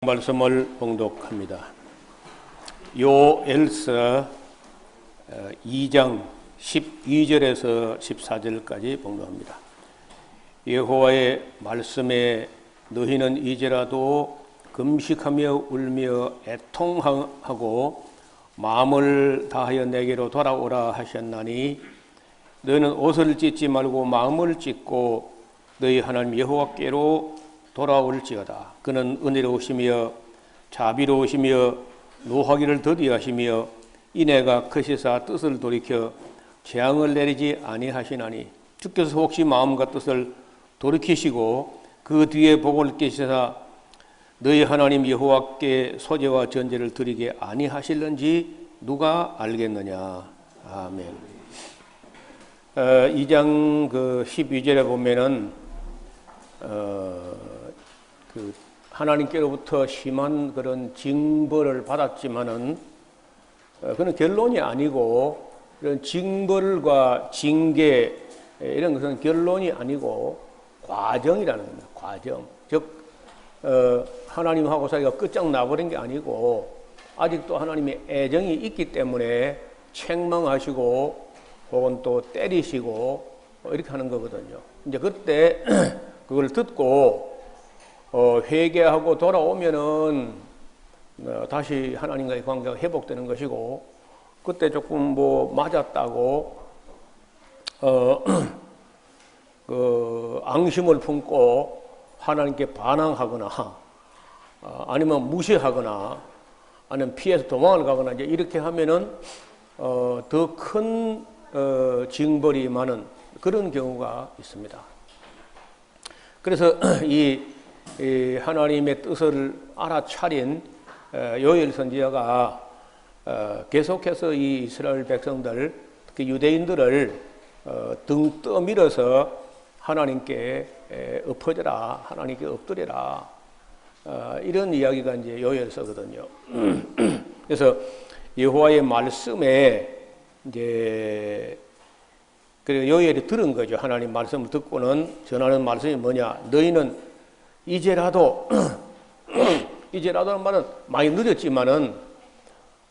말씀을 봉독합니다. 요엘서 2장 12절에서 14절까지 봉독합니다. 여호와의 말씀에 너희는 이제라도 금식하며 울며 애통하고 마음을 다하여 내게로 돌아오라 하셨나니 너희는 옷을 찢지 말고 마음을 찢고 너희 하나님 여호와께로 돌아올지어다. 그는 은혜로우시며 자비로우시며 노하기를 더디하시며 인애가 크시사 뜻을 돌이켜 재앙을 내리지 아니하시나니 주께서 혹시 마음과 뜻을 돌이키시고 그 뒤에 복을 끼시사 너희 하나님 여호와께 소제와 전제를 드리게 아니하실는지 누가 알겠느냐. 아멘. 2장 12절에 보면은 하나님께로부터 심한 그런 징벌을 받았지만은 그런 결론이 아니고 그런 징벌과 징계 이런 것은 결론이 아니고 과정이라는 겁니다. 과정. 즉 하나님하고 사이가 끝장나버린 게 아니고 아직도 하나님의 애정이 있기 때문에 책망하시고 혹은 또 때리시고 이렇게 하는 거거든요. 이제 그때 그걸 듣고 회개하고 돌아오면은 다시 하나님과의 관계가 회복되는 것이고, 그때 조금 뭐 맞았다고 앙심을 품고 하나님께 반항하거나 아니면 무시하거나 아니면 피해서 도망을 가거나 이제 이렇게 하면은 더 큰 징벌이 많은 그런 경우가 있습니다. 그래서 이 하나님의 뜻을 알아차린 요엘 선지자가 계속해서 이 이스라엘 백성들, 특히 유대인들을 등 떠밀어서 하나님께 엎어져라, 하나님께 엎드려라, 이런 이야기가 이제 요엘서거든요. 그래서 여호와의 말씀에 이제 그 요엘이 들은 거죠. 하나님 말씀을 듣고는 전하는 말씀이 뭐냐? 너희는 이제라도 이제라도는 말은 많이 늦었지만은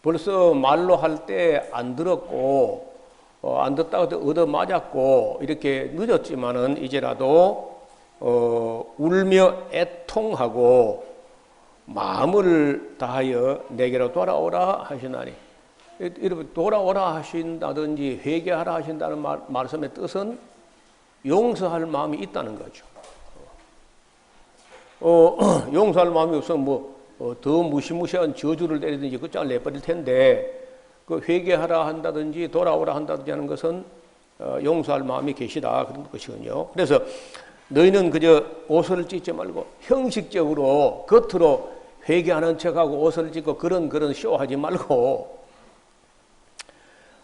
벌써 말로 할 때 안 들었고 안 듣다가 얻어 맞았고 이렇게 늦었지만은 이제라도 울며 애통하고 마음을 다하여 내게로 돌아오라 하시나니, 여러분 돌아오라 하신다든지 회개하라 하신다는 말씀의 뜻은 용서할 마음이 있다는 거죠. 용서할 마음이 없으면 더 무시무시한 저주를 때리든지 끝장을 내버릴 텐데, 그 회개하라 한다든지 돌아오라 한다든지 하는 것은 용서할 마음이 계시다 그런 것이군요. 그래서 너희는 그저 옷을 찢지 말고 형식적으로 겉으로 회개하는 척하고 옷을 찢고 그런 쇼하지 말고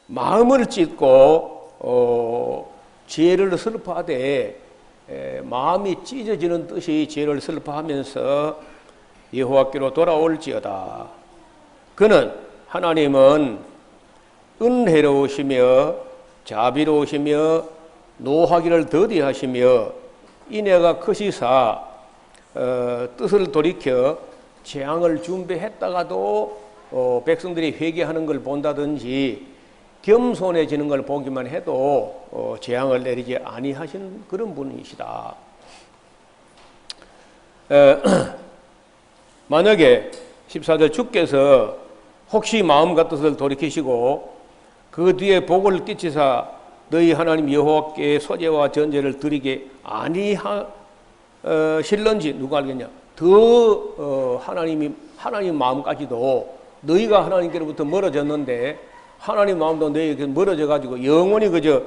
마음을 찢고 죄를 슬퍼하되 마음이 찢어지는 뜻이 죄를 슬퍼하면서 여호와께로 돌아올지어다. 그는 하나님은 은혜로우시며 자비로우시며 노하기를 더디하시며 인애가 크시사 뜻을 돌이켜 재앙을 준비했다가도 백성들이 회개하는 걸 본다든지 겸손해지는 걸 보기만 해도 재앙을 내리지 아니하신 그런 분이시다. 만약에 14절 주께서 혹시 마음과 뜻을 돌이키시고 그 뒤에 복을 끼치사 너희 하나님 여호와께 소제와 전제를 드리게 아니하실런지 누가 알겠냐. 더 하나님 마음까지도 너희가 하나님께로부터 멀어졌는데 하나님 마음도 너희에게 멀어져 가지고 영원히 그저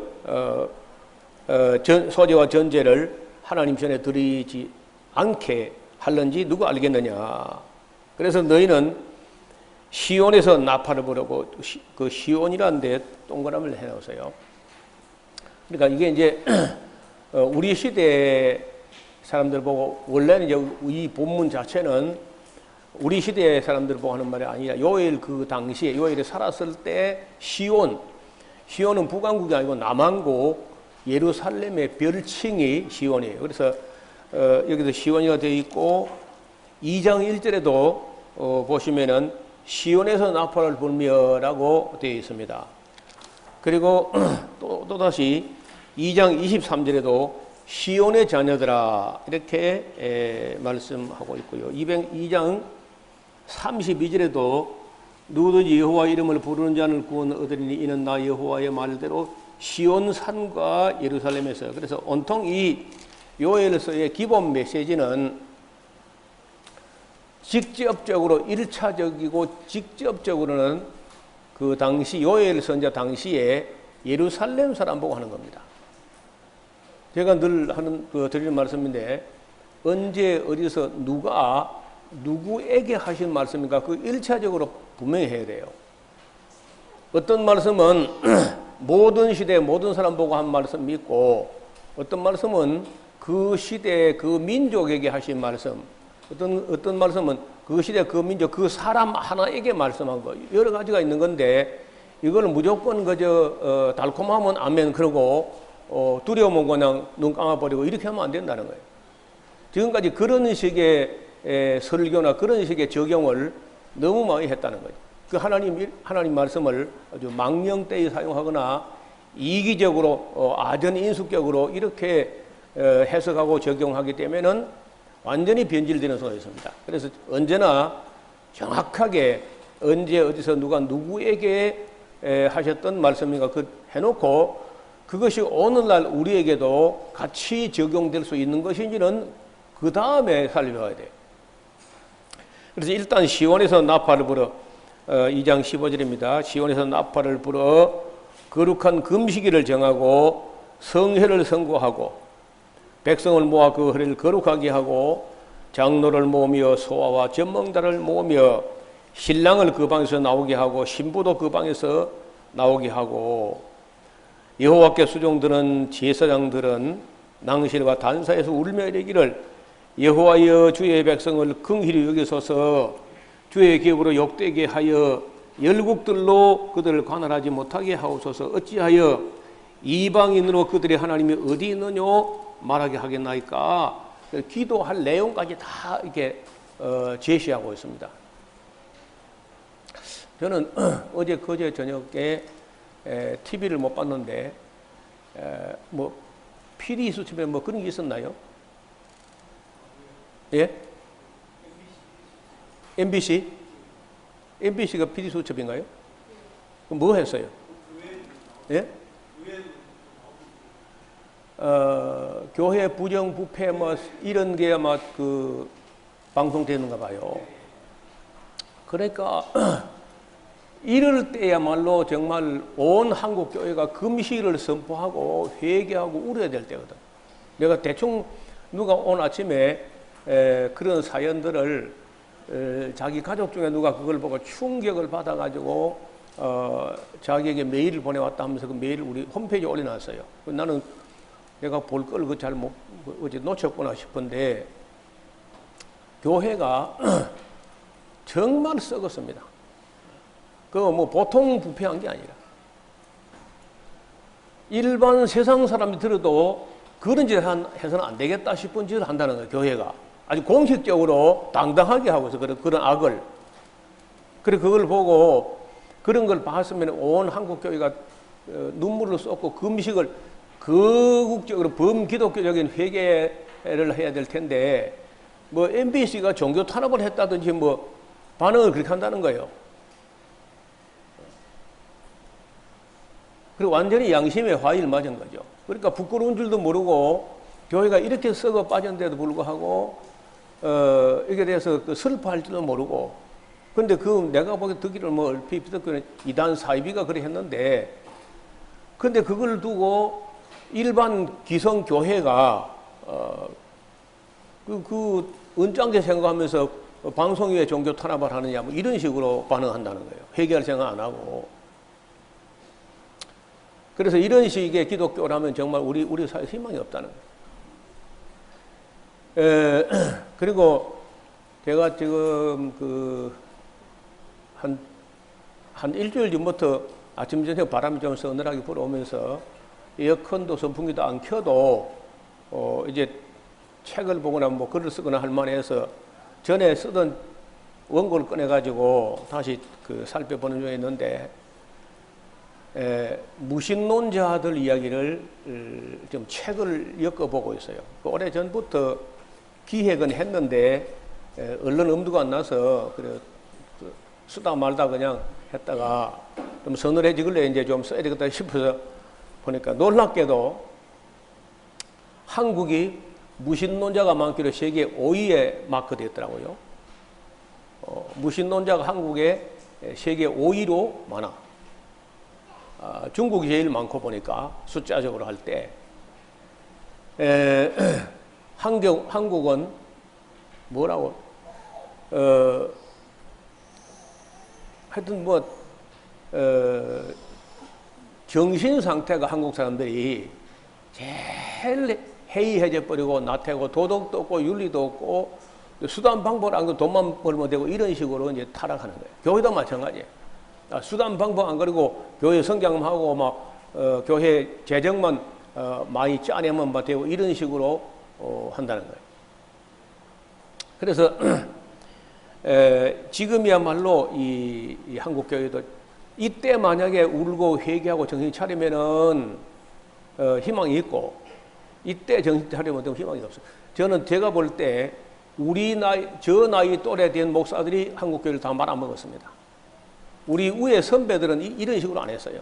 소제와 전제를 하나님 전에 드리지 않게 할는지 누가 알겠느냐. 그래서 너희는 시온에서 나팔을 부르고, 그 시온이라는 데 동그라미를 해놓으세요. 그러니까 이게 이제 우리 시대 사람들 보고, 원래는 이제 이 본문 자체는 우리 시대 사람들 보고 하는 말이 아니라 요엘 그 당시에 요엘이 살았을 때 시온은 북왕국이 아니고 남왕국 예루살렘의 별칭이 시온이에요. 그래서 여기서 시온이가 되어 있고 2장 1절에도 보시면은 시온에서 나팔을 불며라고 되어 있습니다. 그리고 또다시 2장 23절에도 시온의 자녀들아 이렇게 말씀하고 있고요. 2장 32절에도 누구든지 여호와 이름을 부르는 자를 구원 얻으리니 이는 나 여호와의 말대로 시온산과 예루살렘에서. 그래서 온통 이 요엘서의 기본 메시지는 직접적으로 1차적이고 직접적으로는 그 당시 요엘 선자 당시에 예루살렘 사람 보고 하는 겁니다. 제가 늘 드리는 말씀인데 언제 어디서 누가 누구에게 하신 말씀인가 그 1차적으로 분명히 해야 돼요. 어떤 말씀은 모든 시대 모든 사람 보고 한 말씀이 있고 어떤 말씀은 그 시대 그 민족에게 하신 말씀 어떤 말씀은 그 시대 그 민족 그 사람 하나에게 말씀한 거 여러 가지가 있는 건데 이걸 무조건 그저 달콤하면 아멘 그러고 두려우면 그냥 눈 감아버리고 이렇게 하면 안 된다는 거예요. 지금까지 그런 식의 설교나 그런 식의 적용을 너무 많이 했다는 거죠. 그 하나님 말씀을 아주 망령되이 사용하거나 이기적으로 아전인수격으로 이렇게 해석하고 적용하기 때문에는 완전히 변질되는 수가 있습니다. 그래서 언제나 정확하게 언제 어디서 누가 누구에게 하셨던 말씀인가 그 해놓고 그것이 오늘날 우리에게도 같이 적용될 수 있는 것인지는 그 다음에 살펴봐야 돼요. 그래서 일단 시온에서 나팔을 불어 2장 15절입니다. 시온에서 나팔을 불어 거룩한 금식일을 정하고 성회를 선고하고 백성을 모아 그 허리를 거룩하게 하고 장로를 모으며 소아와 젖먹다를 모으며 신랑을 그 방에서 나오게 하고 신부도 그 방에서 나오게 하고 여호와께 수종들은 제사장들은 낭실과 단사에서 울며 이르기를 여호와여 주의 백성을 긍휼히 여기소서 주의 기업으로 욕되게 하여 열국들로 그들을 관할하지 못하게 하옵소서 어찌하여 이방인으로 그들의 하나님이 어디 있느냐 말하게 하겠나이까. 기도할 내용까지 다 이렇게 제시하고 있습니다. 저는 어제 그제 저녁에 TV를 못 봤는데 뭐 PD 수첩에 뭐 그런 게 있었나요? 예? MBC? MBC가 PD 수첩인가요? 뭐 했어요? 예? 교회 부정 부패 뭐 이런 게 아마 그 방송되는가 봐요. 그러니까 이럴 때야말로 정말 온 한국 교회가 금식을 선포하고 회개하고 울어야 될 때거든. 내가 대충 누가 오늘 아침에 그런 사연들을 자기 가족 중에 누가 그걸 보고 충격을 받아가지고 자기에게 메일을 보내왔다 하면서 그 메일을 우리 홈페이지에 올려놨어요. 나는 내가 볼 걸 그 잘 어제 놓쳤구나 싶은데 교회가 정말 썩었습니다. 그 뭐 보통 부패한 게 아니라 일반 세상 사람이 들어도 그런 짓 해서는 안 되겠다 싶은 짓을 한다는 거예요. 교회가 아주 공식적으로 당당하게 하고 있어 그런 악을. 그래 그걸 보고 그런 걸 봤으면 온 한국 교회가 눈물을 쏟고 금식을 거국적으로 범기독교적인 회개를 해야 될 텐데 뭐 MBC가 종교 탄압을 했다든지 뭐 반응을 그렇게 한다는 거예요. 그리고 완전히 양심의 화일 맞은 거죠. 그러니까 부끄러운 줄도 모르고 교회가 이렇게 썩어 빠졌는데도 불구하고 이게 대해서 슬퍼할 줄도 모르고 근데 그 내가 보기 듣기를 뭐 얼핏 듣기는 이단 사이비가 그래 했는데 근데 그걸 두고 일반 기성 교회가 그 은장게 생각하면서 방송 위에 종교 탄압을 하느냐 뭐 이런 식으로 반응한다는 거예요. 회개할 생각 안 하고. 그래서 이런 식의 기독교라면 정말 우리 사회에 희망이 없다는 거예요. 그리고 제가 지금 한 일주일 전부터 아침 저녁 바람이 좀 서늘하게 불어오면서 에어컨도 선풍기도 안 켜도 이제 책을 보거나 뭐 글을 쓰거나 할 만해서 전에 쓰던 원고를 꺼내가지고 다시 살펴보는 중에 있는데, 무신론자들 이야기를 좀 책을 엮어보고 있어요. 오래전부터 기획은 했는데 언론 엄두가 안 나서 그래 쓰다 말다 그냥 했다가 좀 서늘해지길래 이제 좀 써야 되겠다 싶어서 보니까 놀랍게도 한국이 무신론자가 많기로 세계 5위에 마크되었더라고요. 무신론자가 한국에 세계 5위로 많아. 중국이 제일 많고 보니까 숫자적으로 할 때 한국은 뭐라고 하여튼 정신 상태가 한국 사람들이 제일 해이해져 버리고 나태하고 도덕도 없고 윤리도 없고 수단 방법을 안 그리고 돈만 벌면 되고 이런 식으로 이제 타락하는 거예요. 교회도 마찬가지예요. 수단 방법 안 그리고 교회 성장하고 막 교회 재정만 많이 짜내면 막 되고 이런 식으로 한다는 거예요. 그래서 지금이야말로 이 한국 교회도 이때 만약에 울고 회개하고 정신 차리면은 희망이 있고 이때 정신 차리면 희망이 없어요. 저는 제가 볼 때 우리 나이 저 나이 또래 된 목사들이 한국 교회를 다 말아먹었습니다. 우리 위에 선배들은 이런 식으로 안 했어요.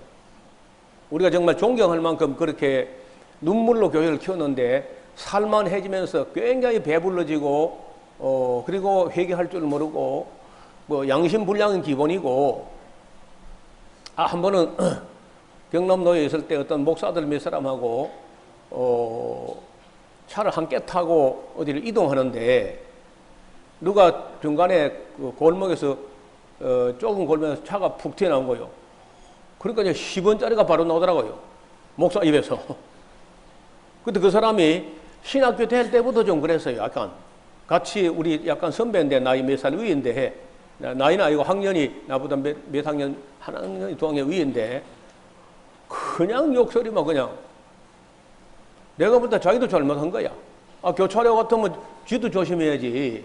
우리가 정말 존경할 만큼 그렇게 눈물로 교회를 키웠는데 살만해지면서 굉장히 배불러지고 그리고 회개할 줄 모르고 뭐 양심불량은 기본이고 한 번은 경남도에 있을 때 어떤 목사들 몇 사람하고 차를 함께 타고 어디를 이동하는데 누가 중간에 그 골목에서 좁은 골목에서 차가 푹 튀어나온 거예요. 그러니까 이제 10원짜리가 바로 나오더라고요. 목사 입에서. 근데 그 사람이 신학교 될 때부터 좀 그랬어요. 약간 같이 우리 약간 선배인데 나이 몇 살 위인데 나이는 아니고 학년이 나보다 몇 학년 한 학년이 두 학년 위인데 그냥 욕설이만 그냥 내가 볼 때 자기도 잘못한 거야. 교차로 같으면 쥐도 조심해야지.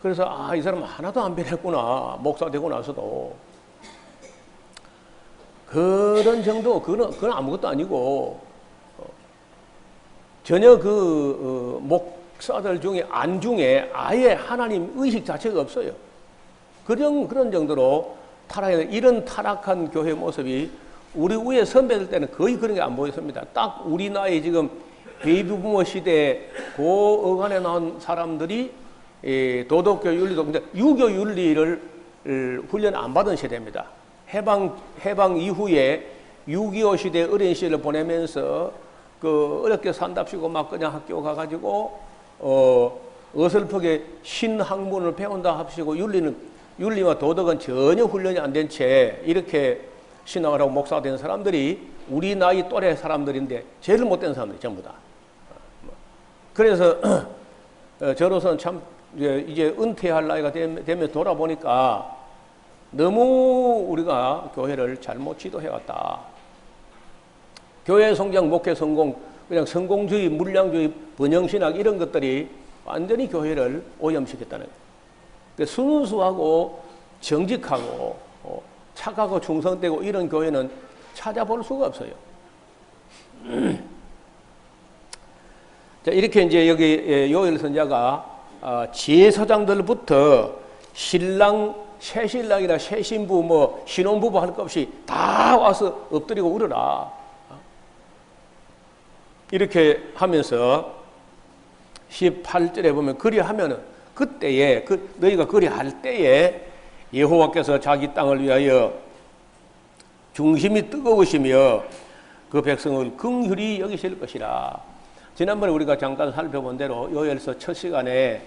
그래서 이 사람 하나도 안 변했구나. 목사 되고 나서도. 그런 정도, 그건 아무것도 아니고 전혀 목사들 중에 안중에 아예 하나님 의식 자체가 없어요. 그런 정도로 타락해. 이런 타락한 교회 모습이 우리 위에 선배들 때는 거의 그런 게 안 보였습니다. 딱 우리 나이 지금 베이비 부모 시대에 그 어간에 나온 사람들이 도덕교 윤리도 근데 유교 윤리를 훈련 안 받은 세대입니다. 해방 이후에 6.25 시대 어린 시절을 보내면서 어렵게 산답시고 막 그냥 학교 가가지고 어설프게 신학문을 배운다 합시고 윤리와 도덕은 전혀 훈련이 안 된 채 이렇게 신앙을 하고 목사가 된 사람들이 우리 나이 또래 사람들인데 제일 못된 사람들이 전부 다. 그래서 저로서는 참 이제 은퇴할 나이가 되면 돌아보니까 너무 우리가 교회를 잘못 지도해왔다. 교회 성장, 목회 성공, 그냥 성공주의, 물량주의, 번영신학 이런 것들이 완전히 교회를 오염시켰다는 거예요. 순수하고 정직하고 착하고 충성되고 이런 교회는 찾아볼 수가 없어요. 자, 이렇게 이제 여기 요엘 선자가 제사장들부터 신랑, 새신랑이나 새신부, 뭐 신혼부부 할 것 없이 다 와서 엎드리고 울어라. 이렇게 하면서 18절에 보면 그리하면은 그때에 너희가 그리할 때에 여호와께서 자기 땅을 위하여 중심이 뜨거우시며 그 백성을 긍휼히 여기실 것이라. 지난번에 우리가 잠깐 살펴본 대로 요엘서 첫 시간에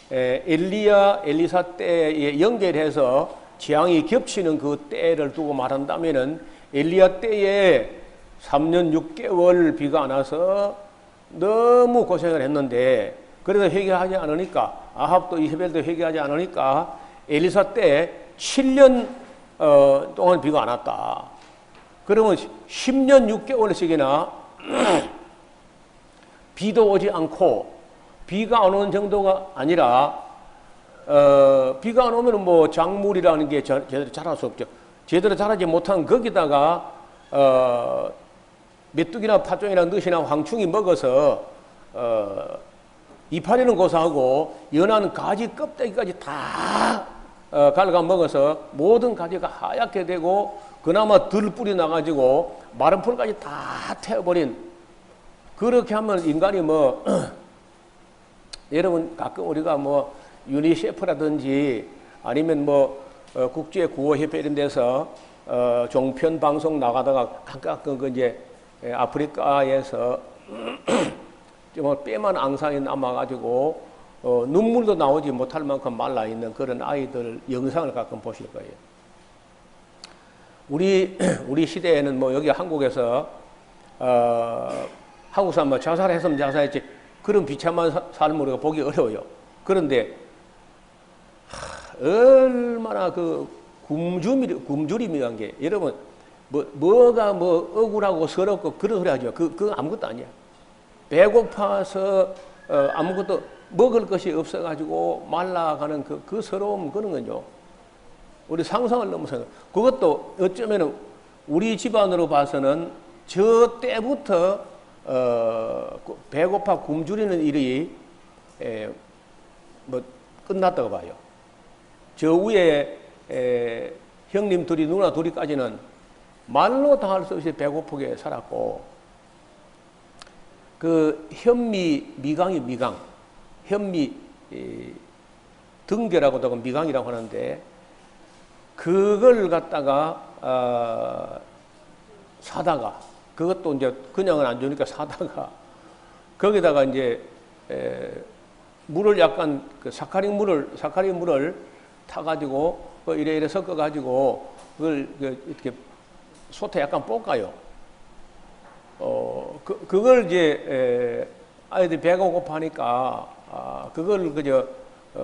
엘리야 엘리사 때에 연결해서 재앙이 겹치는 그 때를 두고 말한다면은 엘리야 때에 3년 6개월 비가 안 와서 너무 고생을 했는데 그래서 회개하지 않으니까 아합도 이세벨도 회개하지 않으니까 엘리사 때 7년 동안 비가 안 왔다. 그러면 10년 6개월씩이나 비도 오지 않고 비가 안 오는 정도가 아니라 비가 안 오면 뭐 작물이라는 게 제대로 자랄 수 없죠. 제대로 자라지 못한 거기다가 메뚜기나 파종이나 넛이나 황충이 먹어서 이파리는 고사하고 연한 가지 껍데기까지 다 갉아 먹어서 모든 가지가 하얗게 되고 그나마 덜 뿌리 나가지고 마른 풀까지 다 태워버린, 그렇게 하면 인간이 뭐 여러분 가끔 우리가 뭐 유니세프라든지 아니면 뭐 국제 구호협회 이런 데서 종편 방송 나가다가 가끔 그 이제 아프리카에서 정말 뼈만 앙상이 남아가지고 눈물도 나오지 못할 만큼 말라 있는 그런 아이들 영상을 가끔 보실 거예요. 우리 시대에는 뭐 여기 한국에서 한국 사람 뭐 자살했으면 자살했지 그런 비참한 삶을 우리가 보기 어려워요. 그런데 얼마나 그 굶주림이란 게, 여러분 뭐가 뭐 억울하고 서럽고 그런 소리 하죠. 그거 아무것도 아니야. 배고파서 아무것도 먹을 것이 없어가지고 말라가는 그 서러움, 그런 거죠. 우리 상상을 넘어서, 그것도 어쩌면은 우리 집안으로 봐서는 저 때부터 배고파 굶주리는 일이 뭐 끝났다고 봐요. 저 위에 형님 둘이 누나 둘이까지는 말로 다 할 수 없이 배고프게 살았고, 그 미강 현미 등계라고도 하고 미강이라고 하는데, 그걸 갖다가 사다가, 그것도 이제 그냥은 안 주니까 사다가 거기다가 이제 물을 약간 그 사카린 물을 타가지고 이래 섞어가지고 그걸 이렇게 솥에 약간 볶아요. 그걸 이제 아이들이 배가 고파하니까 그걸 그저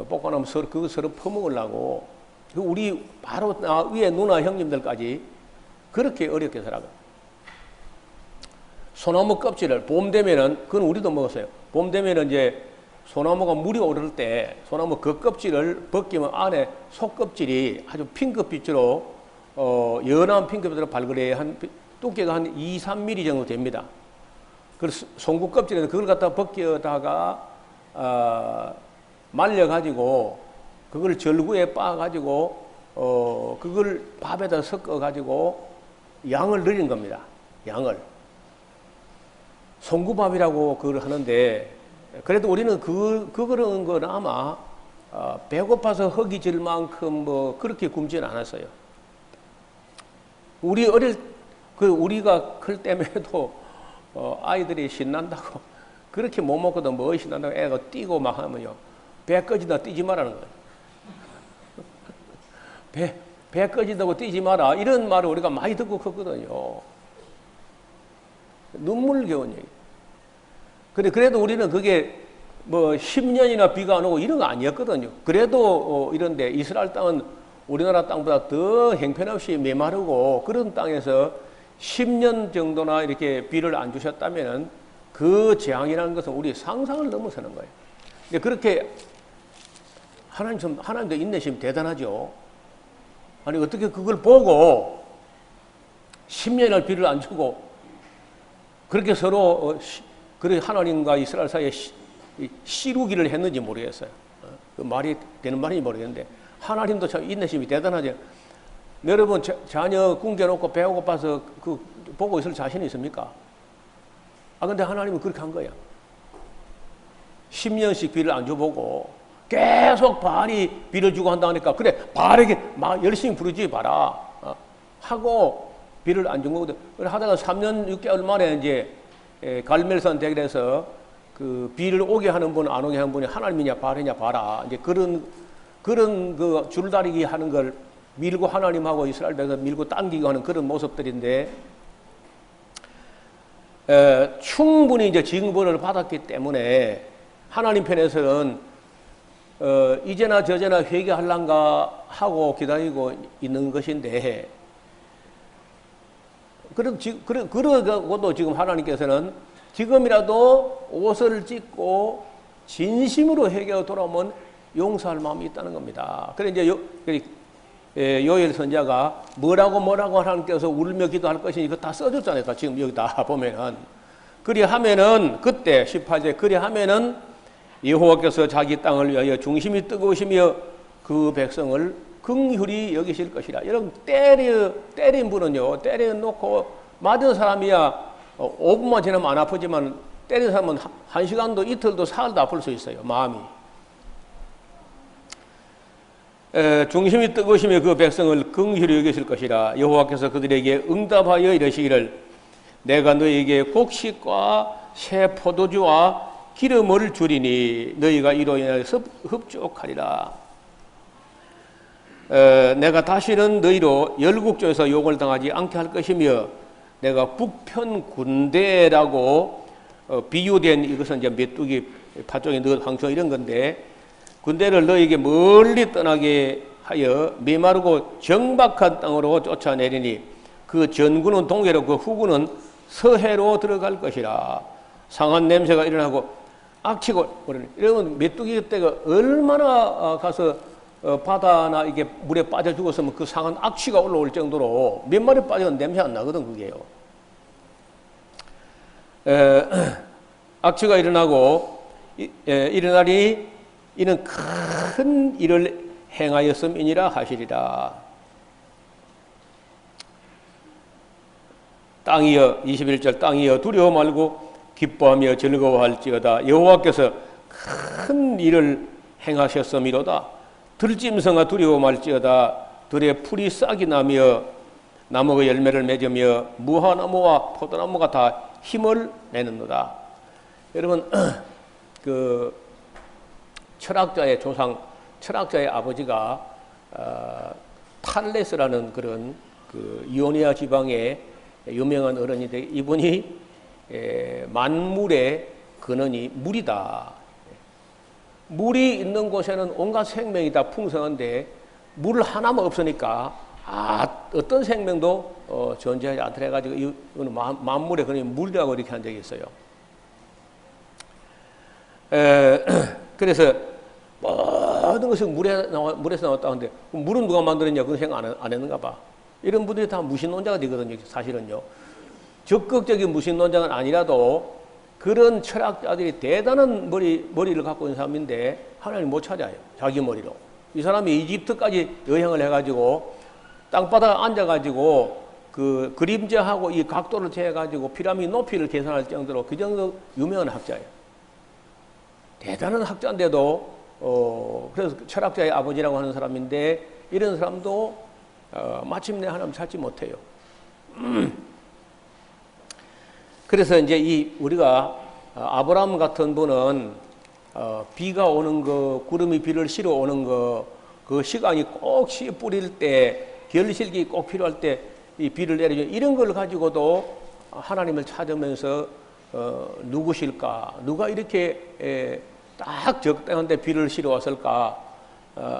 볶아놓으면 그거 서로 퍼먹으려고, 우리 바로 위에 누나 형님들까지 그렇게 어렵게 살아가. 소나무 껍질을 봄 되면은, 그건 우리도 먹었어요. 봄 되면은 이제 소나무가 물이 오를 때 소나무 그 껍질을 벗기면 안에 속껍질이 아주 핑크빛으로 연한 핑크빛으로 발그레 두께가 한 2-3mm 정도 됩니다. 그래서 송구 껍질에서 그걸 갖다 벗겨다가 말려가지고 그걸 절구에 빻아가지고 그걸 밥에다 섞어가지고 양을 늘린 겁니다. 양을 송구밥이라고 그걸 하는데, 그래도 우리는 그런 건 아마 배고파서 허기 질 만큼 뭐 그렇게 굶지는 않았어요. 우리가 클 때에도 아이들이 신난다고 그렇게 못 먹거든. 뭐 신난다고 애가 뛰고 막 하면요, 배 꺼지다 뛰지 말라는 거예요. 배 꺼지다고 뛰지 마라, 이런 말을 우리가 많이 듣고 컸거든요. 눈물겨운 얘기. 그래도 우리는 그게 뭐 10년이나 비가 안 오고 이런 거 아니었거든요. 그래도 이런데 이스라엘 땅은 우리나라 땅보다 더 형편없이 메마르고 그런 땅에서 10년 정도나 이렇게 비를 안 주셨다면은 그 재앙이라는 것은 우리 상상을 넘어서는 거예요. 근데 그렇게 하나님도 인내심 대단하죠. 아니 어떻게 그걸 보고 10년이나 비를 안 주고 그렇게 서로 그래 하나님과 이스라엘 사이에 씨루기를 했는지 모르겠어요. 그 말이 되는 말인지 모르겠는데, 하나님도 참 인내심이 대단하죠. 여러분 자녀 굶겨놓고 배가 고파서 그 보고 있을 자신이 있습니까? 근데 하나님은 그렇게 한 거야. 10년씩 비를 안 줘보고 계속 바알이 비를 주고 한다니까, 그래 바알에게 막 열심히 부르지 봐라 하고 비를 안 준 거거든. 그래 하다가 3년 6개월 만에 이제 갈멜산 대결에서 그 비를 오게 하는 분 안 오게 하는 분이 하나님이냐 바알이냐 봐라, 이제 그런 그 줄다리기 하는 걸 밀고 하나님하고 이스라엘 백성 밀고 당기고 하는 그런 모습들인데, 충분히 이제 징벌을 받았기 때문에 하나님 편에서는 이제나 저제나 회개할란가 하고 기다리고 있는 것인데, 그러고도 지금 하나님께서는 지금이라도 옷을 찢고 진심으로 회개하고 돌아오면 용서할 마음이 있다는 겁니다. 그래 이제 요엘 선지자가 뭐라고 하나님께서 울며 기도할 것이니 이거 다 써줬잖아요. 지금 여기 다 보면은. 그리하면은 그때 18절 그리하면은 여호와께서 자기 땅을 위하여 중심이 뜨거우시며 그 백성을 긍휼히 여기실 것이라. 여러분 때린 분은요, 때려놓고 맞은 사람이야 5분만 지나면 안 아프지만 때린 사람은 1시간도 이틀도 사흘도 아플 수 있어요. 마음이. 중심이 뜨거우시며 그 백성을 긍휼히 여기실 것이라. 여호와께서 그들에게 응답하여 이르시기를 내가 너희에게 곡식과 새 포도주와 기름을 주리니 너희가 이로 인하여 흡족하리라. 내가 다시는 너희로 열국조에서 욕을 당하지 않게 할 것이며 내가 북편 군대라고 비유된 이것은 이제 메뚜기 파종에 넣은 황소 이런 건데 군대를 너희에게 멀리 떠나게 하여 메마르고 정박한 땅으로 쫓아내리니 그 전군은 동해로 그 후군은 서해로 들어갈 것이라. 상한 냄새가 일어나고 악취고 이러면 메뚜기 때가 얼마나 가서 바다나 이게 물에 빠져 죽었으면 그 상한 악취가 올라올 정도로 몇 마리 빠지면 냄새 안 나거든 그게요. 악취가 일어나고 일어나니 이는 큰 일을 행하였음이니라 하시리라. 땅이여 21절 땅이여 두려워 말고 기뻐하며 즐거워할지어다. 여호와께서 큰 일을 행하셨음이로다. 들짐승아 두려워 말지어다. 들의 풀이 싹이 나며 나무가 열매를 맺으며 무화나무와 포도나무가 다 힘을 내는도다. 여러분 그 철학자의 조상, 철학자의 아버지가 탈레스라는 그런 그 이오니아 지방의 유명한 어른인데 이분이 만물의 근원이 물이다. 물이 있는 곳에는 온갖 생명이 다 풍성한데 물 하나만 없으니까 어떤 생명도 존재하지 않더라 해가지고 이거는 만물의 근원이 물이라고 이렇게 한 적이 있어요. 그래서 모든 것이 물에서 나왔다 하는데 물은 누가 만들었냐 그건 생각 안 했는가 봐. 이런 분들이 다 무신론자가 되거든요. 사실은요. 적극적인 무신론자는 아니라도 그런 철학자들이 대단한 머리를 갖고 있는 사람인데 하나님 못 찾아요. 자기 머리로. 이 사람이 이집트까지 여행을 해가지고 땅바닥에 앉아가지고 그 그림자하고 이 각도를 재가지고 피라미드 높이를 계산할 정도로 그 정도 유명한 학자예요. 대단한 학자인데도 그래서 철학자의 아버지라고 하는 사람인데 이런 사람도 마침내 하나님 찾지 못해요. 그래서 이제 우리가 아브라함 같은 분은 비가 오는 거, 구름이 비를 실어 오는 거, 그 시간이 꼭 씨 뿌릴 때, 결실기 꼭 필요할 때 이 비를 내려줘 이런 걸 가지고도 하나님을 찾으면서 누구실까? 누가 이렇게 딱 적당한데 비를 실어 왔을까?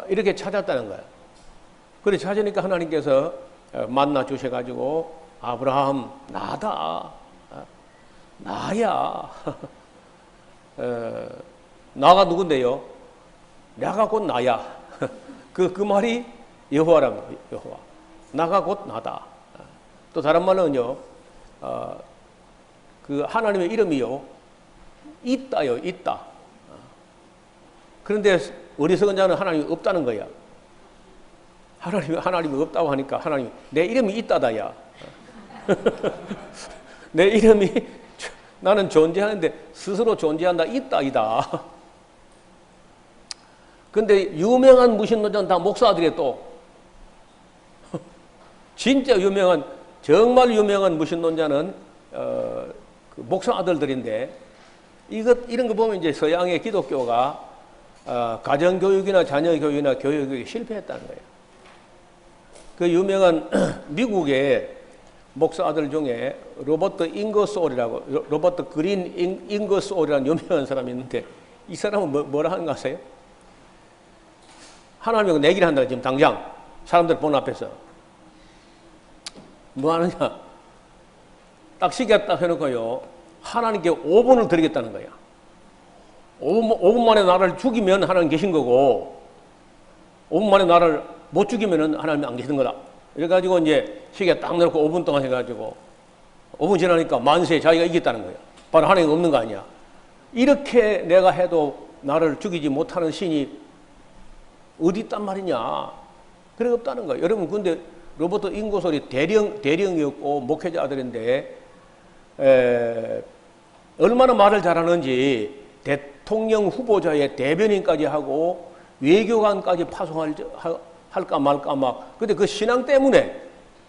이렇게 찾았다는 거예요. 그래 찾으니까 하나님께서 만나 주셔가지고 아브라함 나다. 나야. 나가 누군데요? 내가 곧 나야. 그 말이 여호와랍니다. 여호와. 나가 곧 나다. 또 다른 말로는요, 그 하나님의 이름이요, 있다요, 있다. 그런데 어리석은 자는 하나님이 없다는 거야. 하나님이 없다고 하니까 하나님이 내 이름이 있다다야. 내 이름이 나는 존재하는데 스스로 존재한다, 있다이다. 근데 유명한 무신론자는 다 목사들이 또 진짜 유명한 정말 유명한 무신론자는 그 목사 아들들인데 이런 거 보면 이제 서양의 기독교가 가정교육이나 자녀교육이나 교육에 실패했다는 거예요. 그 유명한 미국의 목사 아들 중에 로버트 잉거소울이라고 로버트 그린 잉거소울이라는 유명한 사람이 있는데 이 사람은 뭐라 하는 거 아세요? 하나님이 내기를 한다 지금 당장 사람들 보는 앞에서 뭐 하느냐 딱 시계 딱 해놓고요 하나님께 5분을 드리겠다는 거야. 5분 만에 나를 죽이면 하나님 계신 거고 5분 만에 나를 못 죽이면 하나님 안 계시는 거다. 그래가지고 이제 시계 딱 넣고 5분 동안 해가지고 5분 지나니까 만세 자기가 이겼다는 거예요. 바로 하나님 없는 거 아니야. 이렇게 내가 해도 나를 죽이지 못하는 신이 어디 있단 말이냐. 그래 없다는 거예요. 여러분 근데 로버트 인고솔이 대령이었고 목회자들인데 얼마나 말을 잘하는지 대통령 후보자의 대변인까지 하고 외교관까지 파송할까 말까 막. 근데 그 신앙 때문에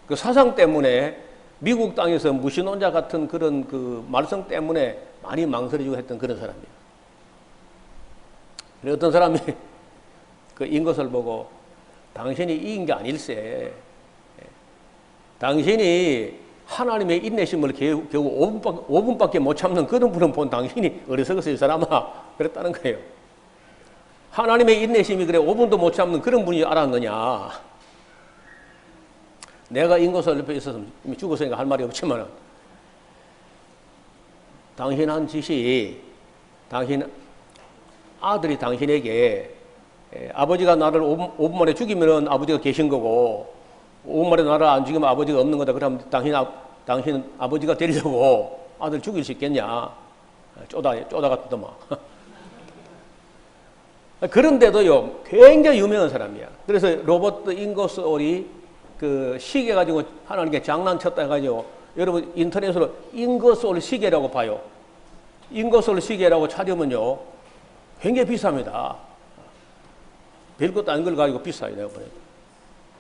그 사상 때문에 미국 땅에서 무신론자 같은 그런 그 말썽 때문에 많이 망설여지고 했던 그런 사람이에요. 그래서 어떤 사람이 그 인것을 보고 당신이 이긴 게 아닐세. 당신이 하나님의 인내심을 겨우 5분밖에 못 참는 그런 분은 본 당신이 어리석었어요, 이 사람아. 그랬다는 거예요. 하나님의 인내심이 그래 5분도 못 참는 그런 분이 알았느냐. 내가 인것을 옆에 있었으면 이미 죽었으니까 할 말이 없지만 당신 한 짓이 당신 아들이 당신에게 아버지가 나를 5분 만에 죽이면 아버지가 계신 거고 5분 만에 나를 안 죽이면 아버지가 없는 거다. 그럼 당신 아버지가 되려고 아들 죽일 수 있겠냐. 쪼다 같더만. 그런데도요 굉장히 유명한 사람이야. 그래서 로버트 인거솔이 그 시계 가지고 하나님께 장난쳤다 해가지고 여러분 인터넷으로 인거솔 시계라고 봐요. 인거솔 시계라고 찾으면요 굉장히 비쌉니다. 별것도 아닌 걸 가지고 비싸요, 내가 보니까.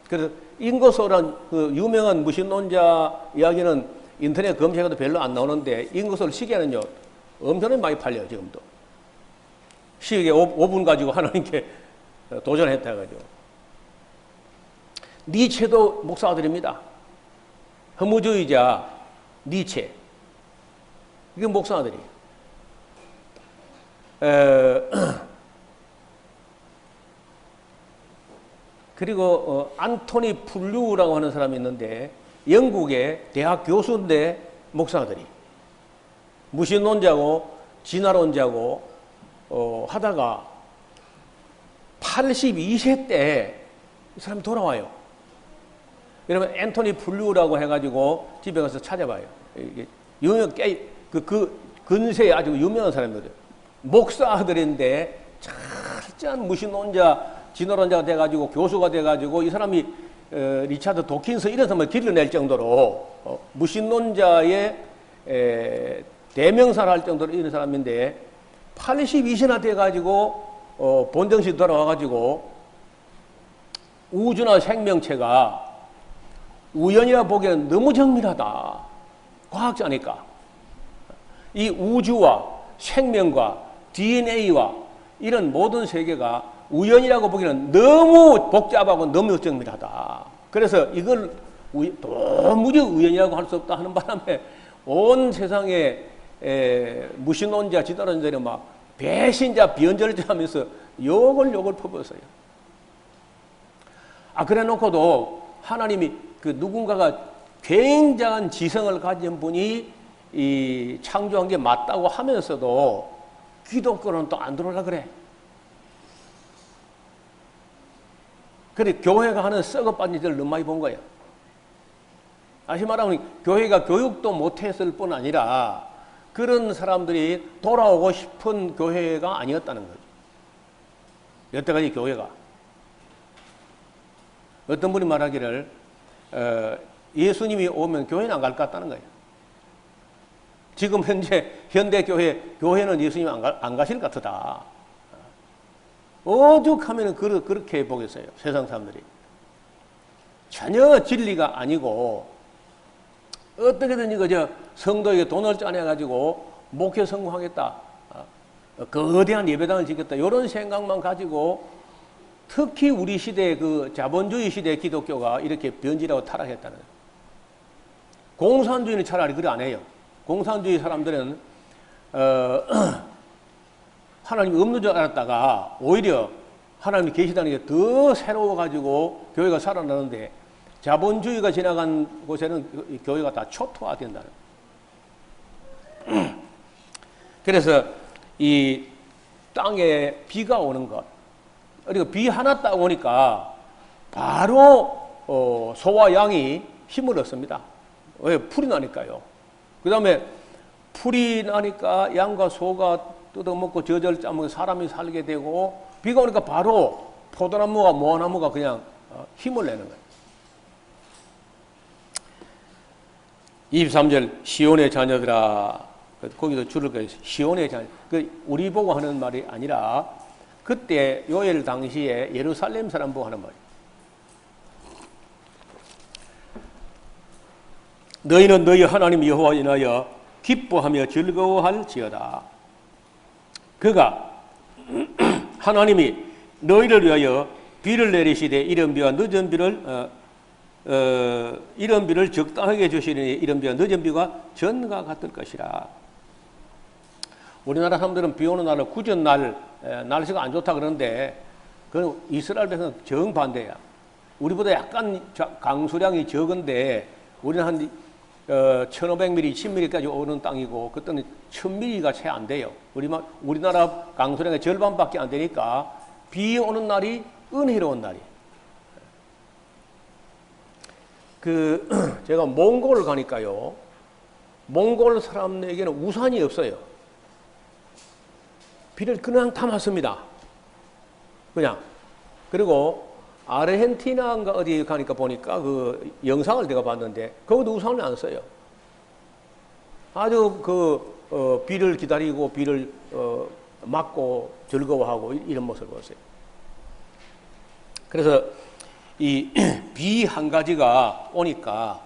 그래서 인거솔은 그 유명한 무신론자 이야기는 인터넷 검색해도 별로 안 나오는데 인거솔 시계는요 엄청나게 많이 팔려요, 지금도. 시계 5분 가지고 하나님께 도전했다 해가지고. 니체도 목사들입니다. 허무주의자 니체. 이게 목사들이. 그리고 안토니 플류라고 하는 사람이 있는데 영국의 대학 교수인데 목사들이 무신론자고 진화론자고 하다가 82세 때 이 사람이 돌아와요. 여러분 앤토니 플류라고 해가지고 집에 가서 찾아봐요. 유명 그 근세에 아주 유명한 사람이거든요. 목사들인데 철저한 무신론자 진화론자가 돼가지고 교수가 돼가지고 이 사람이 리차드 도킨스 이런 사람을 길러낼 정도로 무신론자의 대명사를 할 정도로 이런 사람인데 82세나 돼가지고 본정신 돌아와가지고 우주나 생명체가 우연이라 보기에는 너무 정밀하다. 과학자니까. 이 우주와 생명과 DNA와 이런 모든 세계가 우연이라고 보기에는 너무 복잡하고 너무 정밀하다. 그래서 이걸 도무지 우연이라고 할 수 없다 하는 바람에 온 세상에 무신론자, 지도론자들이 막 배신자, 비언절자 하면서 욕을 퍼붓어요. 그래 놓고도 하나님이 그 누군가가 굉장한 지성을 가진 분이 이 창조한 게 맞다고 하면서도 기독교는 또 안 들어오라 그래. 그래 교회가 하는 썩어빠진 짓을 너무 많이 본 거야. 다시 말하면 교회가 교육도 못했을 뿐 아니라 그런 사람들이 돌아오고 싶은 교회가 아니었다는 거죠. 여태까지 교회가. 어떤 분이 말하기를 예수님이 오면 교회는 안 갈 것 같다는 거예요. 지금 현대 교회는 예수님이 안 가실 것 같다. 오죽하면 그렇게 보겠어요. 세상 사람들이. 전혀 진리가 아니고 어떻게든 이거 성도에게 돈을 짜내가지고 목회 성공하겠다. 거대한 예배당을 짓겠다. 이런 생각만 가지고 특히 우리 시대의 그 자본주의 시대의 기독교가 이렇게 변질하고 타락했다는 거예요. 공산주의는 차라리 그래 안 해요. 공산주의 사람들은 하나님이 없는 줄 알았다가 오히려 하나님이 계시다는 게 더 새로워가지고 교회가 살아나는데 자본주의가 지나간 곳에는 교회가 다 초토화된다는 거예요. 그래서 이 땅에 비가 오는 것. 그리고 비 하나 딱 오니까 바로 소와 양이 힘을 얻습니다. 왜? 풀이 나니까요. 그 다음에 풀이 나니까 양과 소가 뜯어먹고 저절 짜먹고 사람이 살게 되고, 비가 오니까 바로 포도나무와 모아나무가 그냥 힘을 내는 거예요. 23절 시온의 자녀들아, 거기도 줄을 그어요. 시온의 자녀. 우리 보고 하는 말이 아니라 그때 요엘 당시에 예루살렘 사람 보고 하는 말이에요. 너희는 너희 하나님 여호와 인하여 기뻐하며 즐거워할지어다. 그가 하나님이 너희를 위하여 비를 내리시되 이른 비와 늦은 비를 이른 비를 적당하게 주시니 이른 비와 늦은 비가 전과 같을 것이라. 우리나라 사람들은 비 오는 날을 구전 날 날씨가 안 좋다 그러는데 그건 이스라엘에서는 정반대야. 우리보다 약간 강수량이 적은데 우리는 한 1500mm, 10mm까지 오는 땅이고 그때는 1000mm가 채 안 돼요. 우리나라 강수량의 절반밖에 안 되니까 비 오는 날이 은혜로운 날이에요. 제가 몽골을 가니까요. 몽골 사람에게는 우산이 없어요. 비를 그냥 담았습니다. 그냥. 그리고 아르헨티나인가 어디 가니까 보니까 그 영상을 내가 봤는데 거기도 우산을 안 써요. 아주 비를 기다리고 비를 맞고 즐거워하고 이런 모습을 보세요. 그래서 이 비 한 가지가 오니까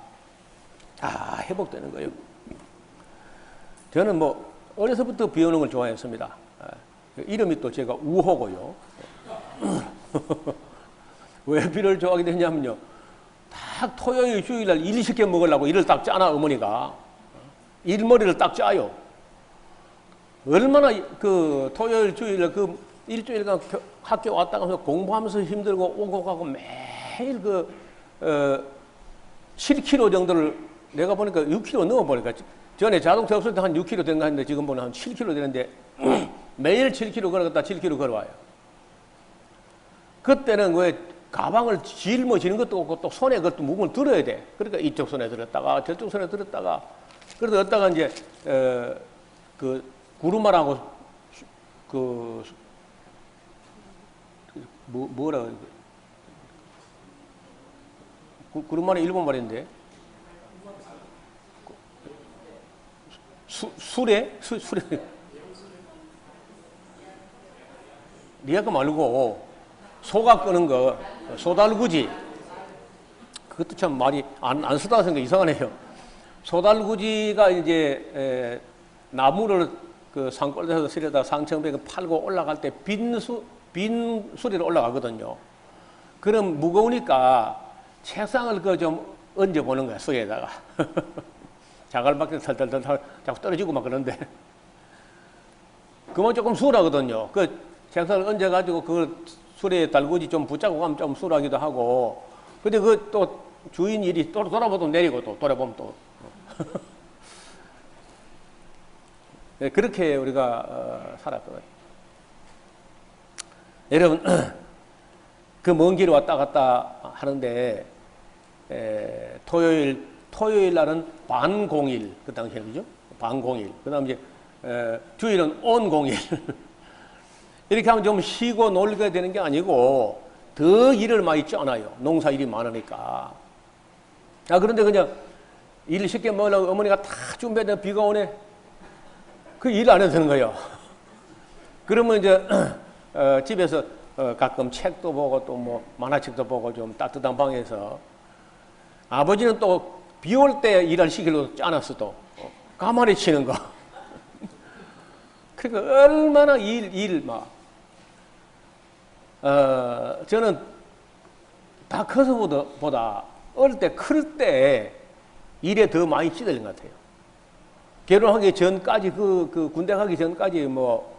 다 회복되는 거예요. 저는 뭐 어려서부터 비 오는 걸 좋아했습니다. 이름이 또 제가 우호고요. 왜 비를 좋아하게 됐냐면요. 딱 토요일, 주일날 일 시켜 먹으려고 일을 딱 짜나, 어머니가. 일머리를 딱 짜요. 얼마나 토요일, 주일날 일주일간 학교 왔다 가면서 공부하면서 힘들고 오고 가고 매일 7kg 정도를 내가 보니까 6kg 넘어보니까 전에 자동차 없을 때 한 6kg 된가 했는데 지금 보면 한 7kg 되는데 매일 7kg 걸어갔다 7kg 걸어와요. 그때는 왜 가방을 짊어지는 것도 없고 또 손에 그것도 무거운 걸 들어야 돼. 그러니까 이쪽 손에 들었다가 저쪽 손에 들었다가 그래서 어디다가 이제 구루마라고 뭐라 구루마는 일본 말인데 수레 니아까 말고 소가 끄는 거 소달구지 그것도 참 말이 안 쓰다 생각 이상하네요. 소달구지가 이제 나무를 산골에서 실에다 상층벽에 팔고 올라갈 때 빈 수리로 올라가거든요. 그럼 무거우니까 책상을 좀 얹어보는 거야, 수에다가. 자갈밖에 털털털 자꾸 떨어지고 막 그러는데. 그만 조금 수월하거든요. 책상을 얹어가지고 수레에 달구지 좀 붙잡고 가면 좀 수월하기도 하고. 근데 또 주인 일이 또 돌아보면 내리고 또 돌아보면 또. 네, 그렇게 우리가 살았거든요. 여러분, 그 먼 길 왔다 갔다 하는데, 토요일 날은 반공일, 그 당시에, 그죠? 반공일. 그 다음 이제, 주일은 온공일. 이렇게 하면 좀 쉬고 놀게 되는 게 아니고, 더 일을 많이 쪄놔요. 농사 일이 많으니까. 그런데 그냥 일 쉽게 먹으려고 어머니가 다 준비해서 비가 오네. 그 일 안 해도 되는 거예요. 그러면 이제, 집에서 가끔 책도 보고 또 뭐 만화책도 보고 좀 따뜻한 방에서 아버지는 또 비 올 때 일을 시키려고 짜놨어 또 가만히 치는 거. 그러니까 얼마나 저는 다 커서보다 어릴 때 클 때 일에 더 많이 찌들린 것 같아요. 결혼하기 전까지 군대 가기 전까지 뭐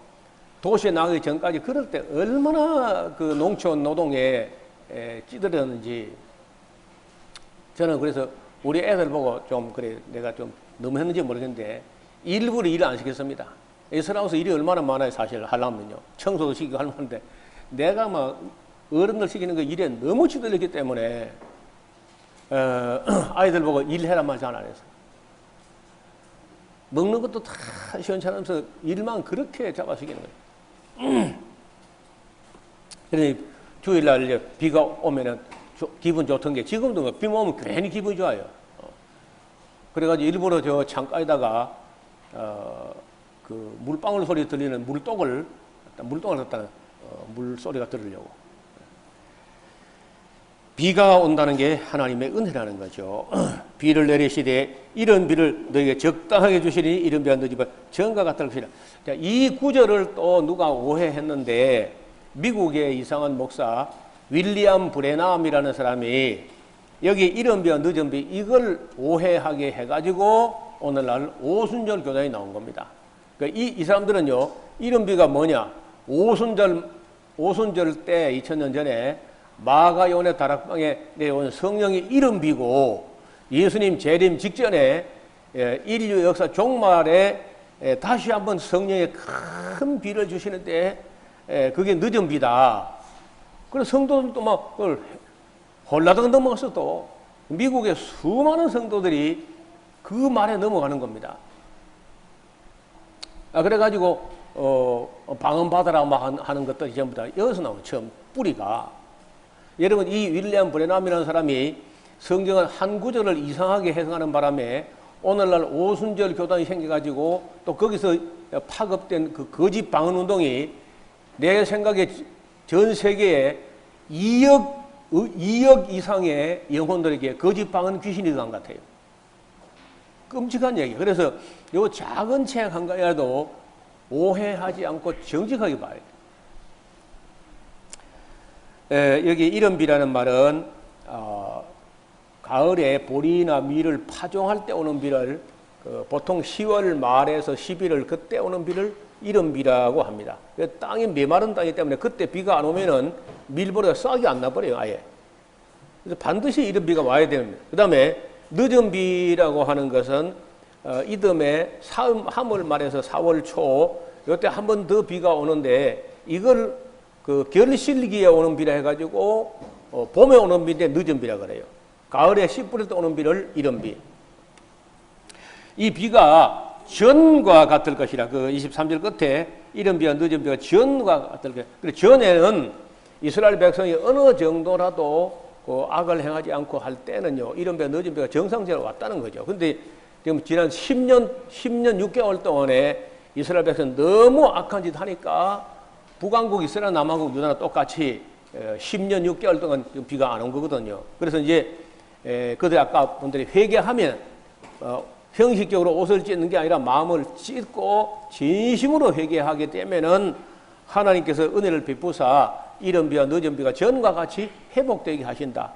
도시에 나가기 전까지 그럴 때 얼마나 농촌 노동에 찌들었는지 저는 그래서 우리 애들 보고 좀 그래 내가 좀 너무 했는지 모르겠는데 일부러 일을 안 시켰습니다. 에스라우스 일이 얼마나 많아요, 사실 하려면요. 청소도 시키고 할 만한데 내가 막 어른들 시키는 그 일에 너무 치들렸기 때문에 아이들 보고 일해란 말 잘 안 해서 먹는 것도 다 시원찮으면서 일만 그렇게 잡아시키는 거예요. 그러니 주일날 이제 비가 오면은 기분 좋던 게 지금도 비 오면 괜히 기분이 좋아요. 그래가지고 일부러 저 창가에다가 그 물방울 소리 들리는 물똥을 갖다가 물소리가 들으려고. 비가 온다는 게 하나님의 은혜라는 거죠. 비를 내리시되 이런 비를 너에게 적당하게 주시니 이런 비가 너희 집에 정과 같을 것이라. 이 구절을 또 누가 오해했는데 미국의 이상한 목사 윌리엄 브레남이라는 사람이 여기 이른 비와 늦은 비 이걸 오해하게 해가지고 오늘날 오순절 교단이 나온 겁니다. 그러니까 이 사람들은요, 이른 비가 뭐냐? 오순절 때 2000년 전에 마가요한의 다락방에 내려온 성령의 이른 비고 예수님 재림 직전에 인류 역사 종말에 다시 한번 성령의 큰 비를 주시는데 그게 늦은 비다. 그래서 성도들도 막 그걸 홀라당 넘어갔어. 또 미국의 수많은 성도들이 그 말에 넘어가는 겁니다. 그래가지고 방언받아라 막 하는 것들이 전부 다 여기서 나오는 처음 뿌리가. 여러분, 이 윌리엄 브레남이라는 사람이 성경은 한 구절을 이상하게 해석하는 바람에 오늘날 오순절 교단이 생겨가지고 또 거기서 파급된 그 거짓 방언 운동이 내 생각에 전 세계에 2억 이상의 영혼들에게 거짓 방언 귀신이 들어간 것 같아요. 끔찍한 얘기. 그래서 요 작은 책 한 가지라도 오해하지 않고 정직하게 봐야 돼요. 여기 이른 비라는 말은 가을에 보리나 밀을 파종할 때 오는 비를 보통 10월 말에서 11월 그때 오는 비를 이른 비라고 합니다. 땅이 메마른 땅이기 때문에 그때 비가 안 오면은 밀보리가 싹이 안 나버려요, 아예. 그래서 반드시 이른 비가 와야 됩니다. 그 다음에 늦은 비라고 하는 것은 이듬해 3월 말에서 4월 초 이때 한 번 더 비가 오는데 이걸 그 결실기에 오는 비라 해가지고 봄에 오는 비인데 늦은 비라 그래요. 가을에 씨 뿌릴 때 오는 비를 이른 비. 이 비가 전과 같을 것이라. 그 23절 끝에 이른 비와 늦은 비가 전과 같을 것이라. 그래서 전에는 이스라엘 백성이 어느 정도라도 그 악을 행하지 않고 할 때는요, 이른 비와 늦은 비가 정상적으로 왔다는 거죠. 근데 지금 지난 10년 6개월 동안에 이스라엘 백성이 너무 악한 짓 하니까 북왕국 이스라엘 남왕국 유다나 똑같이 10년 6개월 동안 비가 안 온 거거든요. 그래서 이제 그들 아까 분들이 회개하면 형식적으로 옷을 찢는 게 아니라 마음을 찢고 진심으로 회개하게 되면은 하나님께서 은혜를 베푸사 이른 비와 늦은 비가 전과 같이 회복되게 하신다.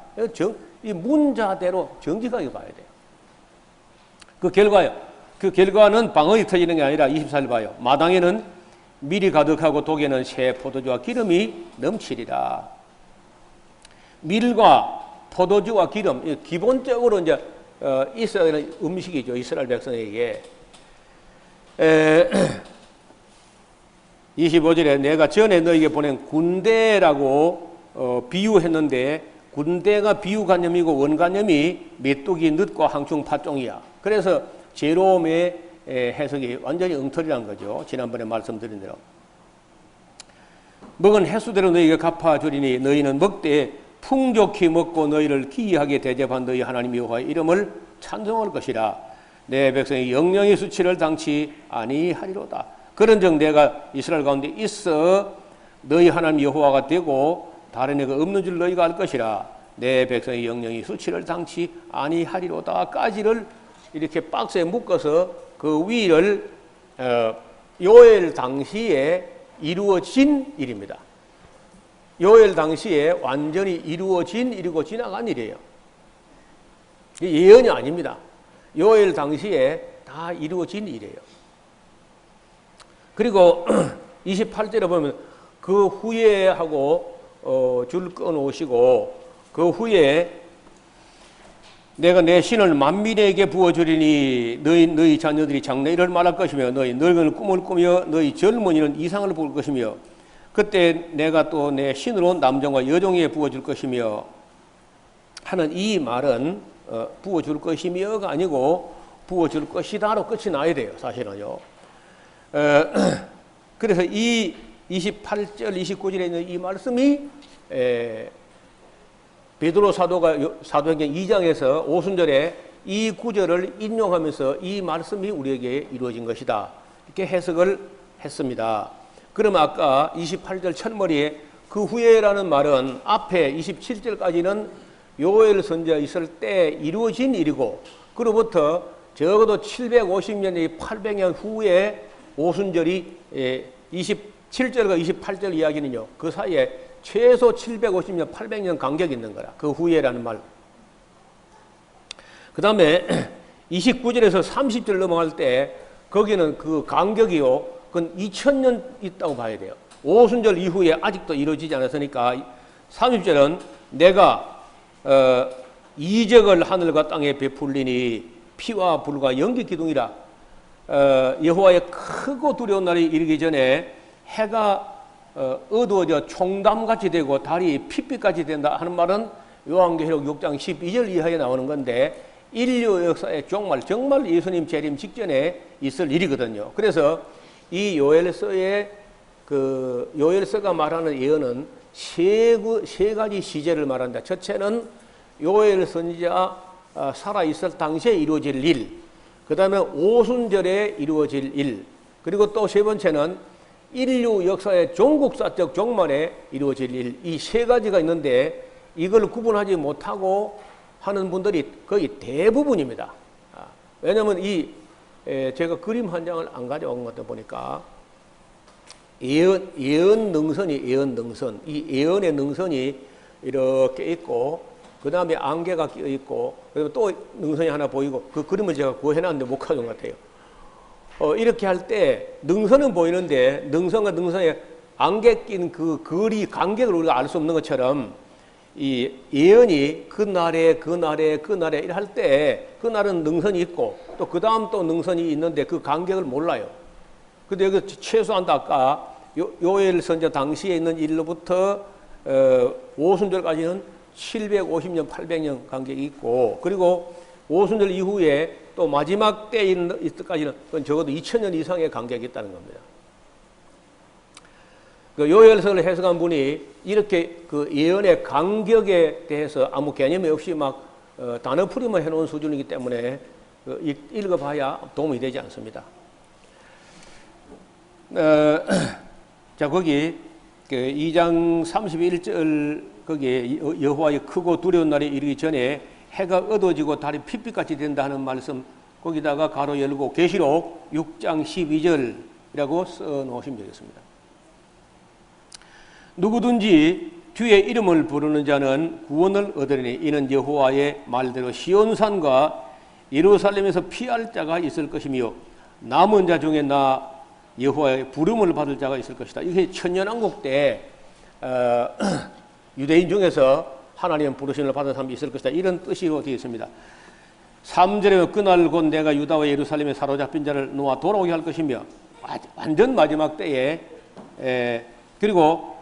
이 문자대로 정직하게 봐야 돼요. 그 결과요. 그 결과는 방언이 터지는 게 아니라 24절 봐요. 마당에는 밀이 가득하고 독에는 새 포도주와 기름이 넘치리라. 밀과 포도주와 기름, 기본적으로 이제 있어야 되는 음식이죠, 이스라엘 백성에게. 25절에 내가 전에 너에게 보낸 군대라고 비유했는데 군대가 비유관념이고 원관념이 메뚜기, 늑과 항충, 팥종이야. 그래서 제롬의 해석이 완전히 엉터리란 거죠. 지난번에 말씀드린 대로. 먹은 횟수대로 너희에게 갚아주리니 너희는 먹되 풍족히 먹고 너희를 기이하게 대접한 너희 하나님 여호와의 이름을 찬송할 것이라. 내 백성이 영영의 수치를 당치 아니하리로다. 그런즉 내가 이스라엘 가운데 있어 너희 하나님 여호와가 되고 다른 애가 없는 줄 너희가 알 것이라. 내 백성이 영영의 수치를 당치 아니하리로다까지를 이렇게 박스에 묶어서 그 위를 요엘 당시에 이루어진 일입니다. 요엘 당시에 완전히 이루어진 일이고 지나간 일이에요. 예언이 아닙니다. 요엘 당시에 다 이루어진 일이에요. 그리고 28절에 보면 그 후에 하고 줄 끊어오시고 그 후에 내가 내 신을 만민에게 부어주리니 너희 자녀들이 장래일을 말할 것이며 너희 늙은 꿈을 꾸며 너희 젊은이는 이상을 볼 것이며 그때 내가 또 내 신으로 남종과 여종에게 부어줄 것이며 하는 이 말은 부어줄 것이며가 아니고 부어줄 것이다로 끝이 나야 돼요. 사실은요. 그래서 이 28절 29절에 있는 이 말씀이 베드로 사도가 사도행전 2장에서 오순절에 이 구절을 인용하면서 이 말씀이 우리에게 이루어진 것이다. 이렇게 해석을 했습니다. 그러면 아까 28절 첫머리에 그 후에라는 말은 앞에 27절까지는 요엘 선지자 있을 때 이루어진 일이고 그로부터 적어도 750년, 800년 후에 오순절이 27절과 28절 이야기는요. 그 사이에 최소 750년, 800년 간격이 있는 거라. 그 후에라는 말. 그 다음에 29절에서 30절 넘어갈 때 거기는 그 간격이요. 그건 2000년 있다고 봐야 돼요. 오순절 이후에 아직도 이루어지지 않았으니까 30절은 내가 이적을 하늘과 땅에 베풀리니 피와 불과 연기 기둥이라 여호와의 크고 두려운 날이 이르기 전에 해가 어두워져 총담같이 되고 달이 핏빛같이 된다 하는 말은 요한계시록 6장 12절 이하에 나오는 건데 인류 역사의 종말, 정말 예수님 재림 직전에 있을 일이거든요. 그래서 이 요엘서의 요엘서가 말하는 예언은 세 가지 시제를 말한다. 첫째는 요엘 선지자 살아 있을 당시에 이루어질 일, 그 다음에 오순절에 이루어질 일, 그리고 또 세 번째는 인류 역사의 종국사적 종말에 이루어질 일, 이 세 가지가 있는데 이걸 구분하지 못하고 하는 분들이 거의 대부분입니다. 왜냐하면 제가 그림 한 장을 안 가져온 것도 보니까 예언 능선, 이 예언의 능선이 이렇게 있고 그 다음에 안개가 끼어 있고 그리고 또 능선이 하나 보이고 그 그림을 제가 구해놨는데 못 가져온 것 같아요. 이렇게 할 때 능선은 보이는데 능선과 능선에 안개 낀 그 거리 간격을 우리가 알 수 없는 것처럼 이 예언이 그날에 할 때 그날은 능선이 있고 또 그 다음 또 능선이 있는데 그 간격을 몰라요. 근데 여기 최소한 아까 요엘 선지자 당시에 있는 일로부터 오순절까지는 750년, 800년 간격이 있고 그리고 오순절 이후에 또 마지막 때에 있을까지는 적어도 2000년 이상의 간격이 있다는 겁니다. 그 요엘서를 해석한 분이 이렇게 그 예언의 간격에 대해서 아무 개념이 없이 막 단어풀이만 해놓은 수준이기 때문에 읽어봐야 도움이 되지 않습니다. 자, 거기 2장 31절 거기에 여호와의 크고 두려운 날이 이르기 전에 해가 어두워지고 달이 핏빛같이 된다 하는 말씀 거기다가 가로 열고 계시록 6장 12절이라고 써놓으시면 되겠습니다. 누구든지 주의 이름을 부르는 자는 구원을 얻으리니 이는 여호와의 말대로 시온산과 예루살렘에서 피할 자가 있을 것이며 남은 자 중에 나 여호와의 부름을 받을 자가 있을 것이다. 이게 천년왕국 때 유대인 중에서 하나님의 부르심을 받은 사람이 있을 것이다. 이런 뜻으로 되어 있습니다. 3절에 그날 곧 내가 유다와 예루살렘에 사로잡힌 자를 놓아 돌아오게 할 것이며 완전 마지막 때에 그리고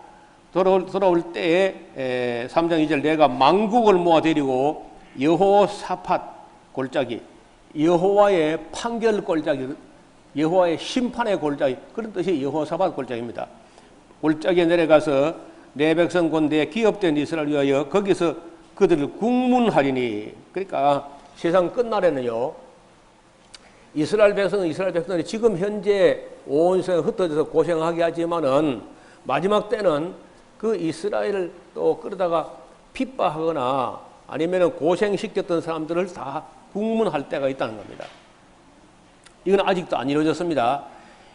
돌아올 때에 3장 2절 내가 만국을 모아 데리고 여호사밧 골짜기 여호와의 판결 골짜기 여호와의 심판의 골짜기 그런 뜻이 여호사밧 골짜기입니다. 골짜기에 내려가서 내 백성 곧 내 기업된 이스라엘 위하여 거기서 그들을 국문하리니 그러니까 세상 끝날에는요 이스라엘 백성들이 지금 현재 온 세상 흩어져서 고생하게 하지만은 마지막 때는 그 이스라엘을 또 끌어다가 핍박하거나 아니면은 고생시켰던 사람들을 다 국문할 때가 있다는 겁니다. 이건 아직도 안 이루어졌습니다.